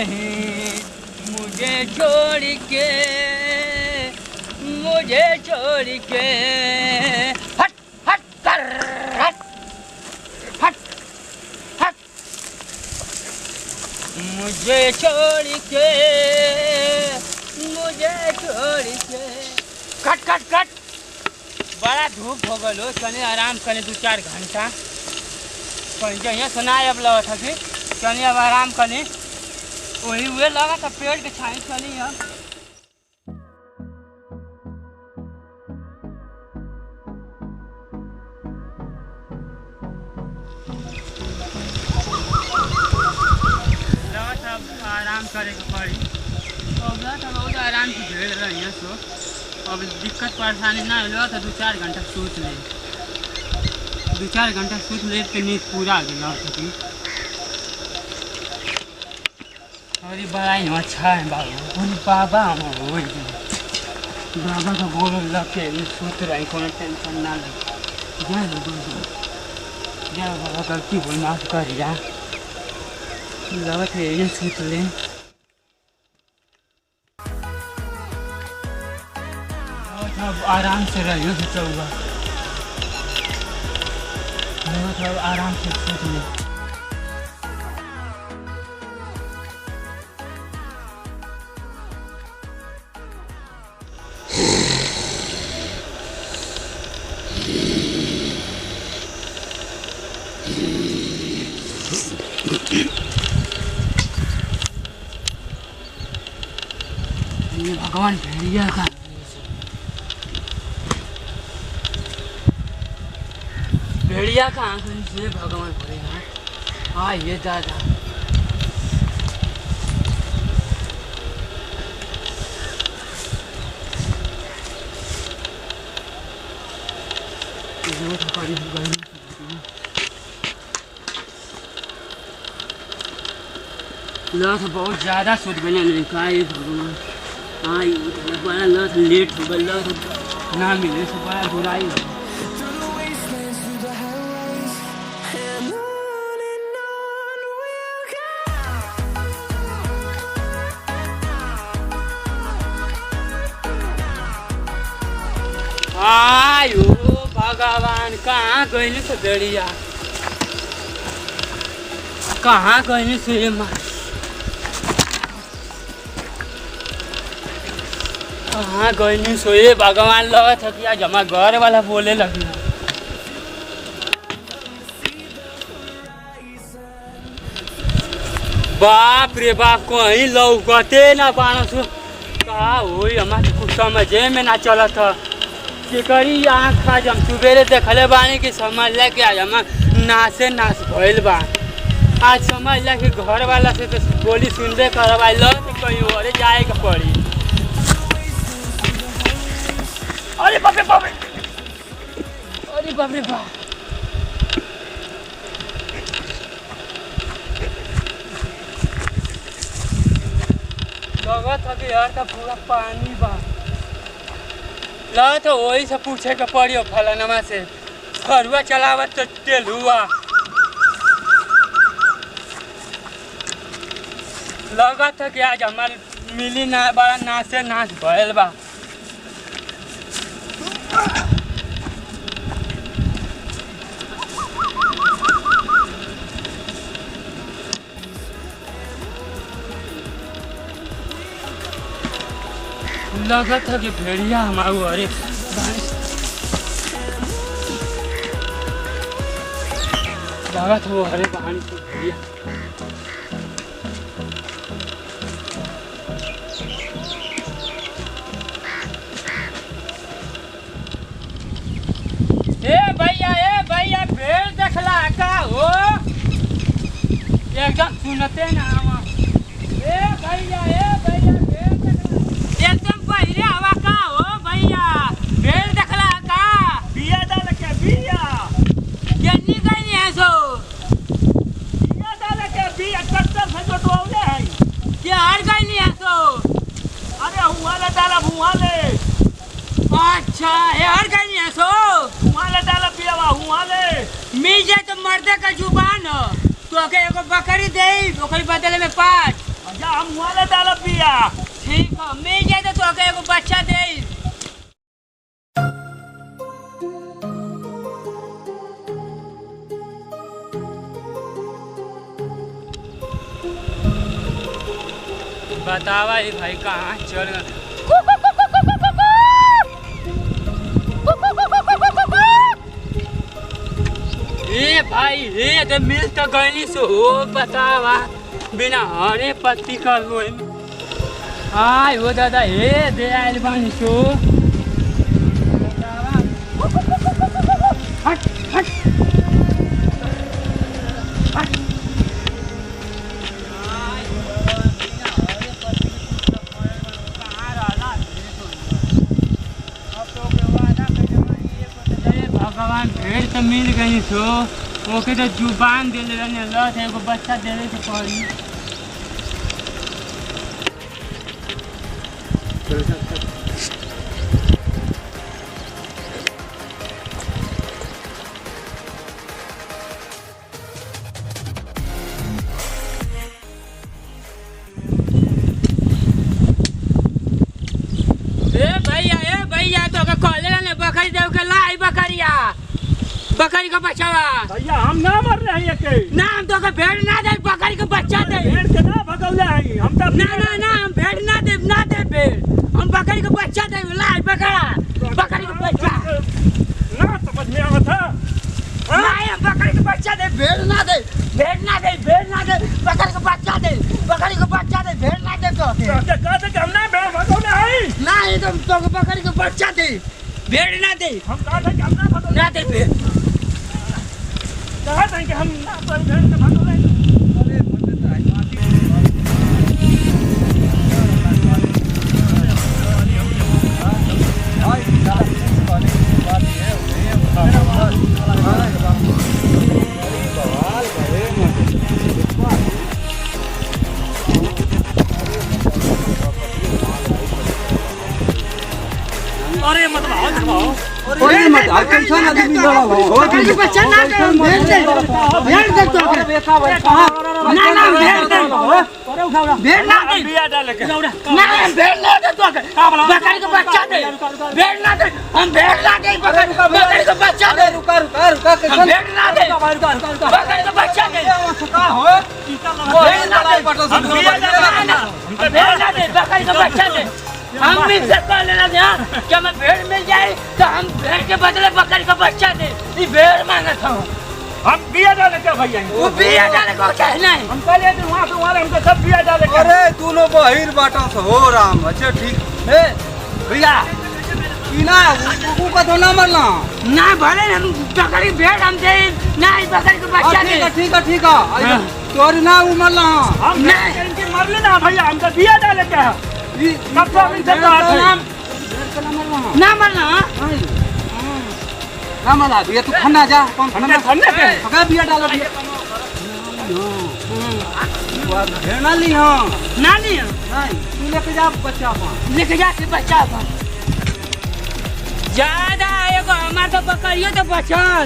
कहीं मुझे छोड़ के, मुझे छोड़ के हट हट कर हट हट हट, मुझे छोड़ के, मुझे छोड़ के कट कट कट। बड़ा धूप हो गलो, चने आराम करे 2-4 घंटा। यहाँ सुनाए अब लगा था कि चलिए अब आराम करें। वही हुए लगा था पेड़ के छाई चली अब। लगा था आराम करे के पड़ी। अब लगा था बहुत आराम की भेड़ रही है सो अब दिक्कत परेशानी ना लगा था 2-4 घंटा सोच ले। 2-4 घंटा सोच ले तो नींद पूरा हो गया था। अरे बड़ा ही अच्छा है बाबू। बाबा हम हो बाबा का बोल लग के सोच रही कोनो टेंशन ना ले। जा जा बाबा गलती बोल माफ कर जा। लगत है ये सोच ले। अब आराम से रहियो सोचूंगा। अब आराम से सोच ले। ये भगवान भेड़िया का आंख से भगवान भोलेनाथ। हाँ ये दादा लत बहुत ज़्यादा सूद बने नहीं का ये भगवान। हाँ ये बड़ा लत लेट हो गया, लत ना मिले से बड़ा बुराई हो। आयो भगवान कहाँ गई से बेड़िया, कहाँ गई से माँ, कहाँ गई सोए भगवान। लगा था कि आज हमारा घर वाला बोले लगी। बाप रे बाप कहीं लौकते ना पानस। कहा हो हमारे कुछ समझे में ना चला था कि करी आँख आज हम सुबेरे देखले बानी कि समझ ला कि आज हम नासे नाश भइल बा। आज समझ ला कि घर वाला से तो बोली सुनबे करवाई लो तो कहीं और जाए के पड़ी। अरे बाप रे बाप, अरे बाप रे बाप। लगत है कि यार का पूरा पानी बा। लगत है वही से पूछे के पड़ियो फलानमा से फरुआ चलावत तो तेल हुआ। लगत है कि आज हमारे मिली ना बड़ा नासे नाश भइल बा। लगत है कि भेड़िया हमारे अरे लगत है वो हरे पानी से भेड़िया। ए भैया भेड़ देखला का हो एकदम सुनते ना हम। ए भैया भेड़ देखला एकदम पहले हवा का हो भैया। भेड़ देखला का बिया डाल के बिया जन्नी गई है सो बिया डाल के बिया ट्रैक्टर से जोतवाले है क्या हर गई है सो। अरे हुआ ले डाला हुआ ले। अच्छा ये हर गई है सो हुआ ले डाला बिया हुआ ले। मिल जाए तो मर्दे का जुबान हो तो के एगो बकरी दे ओकरी बदले में 5 जा हम वाले डाल बिया। ठीक है मिल जाए तो तोके एगो बच्चा दे। बतावा ये भाई कहाँ चल गए? ए भाई ये तो मिल तो गई सो बतावा बिना हरे पत्ती कर लो। हाँ वो दादा हे दे आयल बानी सो। हट हट हट। भगवान भेड़ तो मिल गई सो ओके तो जुबान दे रहने लत है एगो बच्चा दे रहे थे पड़ी। ए भैया तो का कॉलेज ने बकरी देव के लाई बकरिया बकरी का बचावा। भैया हम ना मर रहे हैं के ना हम तो का भेड़ ना दे बकरी का बच्चा दे। भेड़ के ना भगौले हैं हम तो ना हम भेड़ ना दे भेड़ हम बकरी का बच्चा दे लाई बकरा बकरी का बच्चा ना समझ में आवत है। नहीं हम बकरी का बच्चा दे भेड़ ना दे बकरी का बच्चा दे भेड़ ना दे तो कहते हम ना भेड़ भगौले हैं नहीं तो बकरी का बच्चा दे भेड़ ना दे। हम कहते हम ना भगौले ना दे भेड़ कहते हैं कि हम ना पर भेड़ के भगौले। अरे अरे मत टेंशन आदमी लड़ा हो तो बच्चा ना भेड़ दे तो ना भेड़ दे भेड़ ना दे बिया डाल के ना भेड़ ना दे तो बकरी का बच्चा दे भेड़ ना दे हम भेड़ ना दे बकरी का बच्चा दे। रुका भेड़ ना दे बकरी का बच्चा दे का हो भेड़ ना दे बकरी का बच्चा दे। हम भी कर लेना ध्यान कि हमें भेड़ मिल जाए तो हम भेड़ के बदले बकरी का बच्चा दे। ये भेड़ मांगा था हम बिया डाले क्या भैया वो बिया डाले को कहना है हम कल ये वहां से वहां हमको सब बिया डाले। अरे दोनों बहिर बाटा से हो राम अच्छा ठीक है भैया इना को का तो ना मरना ना भले हम बकरी भेड़ हम दे ना बकरी का बच्चा दे। ठीक है तोरी ना मरना हम नहीं मर लेना भैया हम तो बिया डाले क्या कब तो अभी तक ना मरना ना मरना ये तू खाना जा कौन खाना के अगर बिया डालो बिया भेड़ ना ली हां ना ली नहीं तू लेके जा बच्चा अपन लेके जा के बच्चा अपन ज्यादा एगो हमार तो बकरियों तो बचल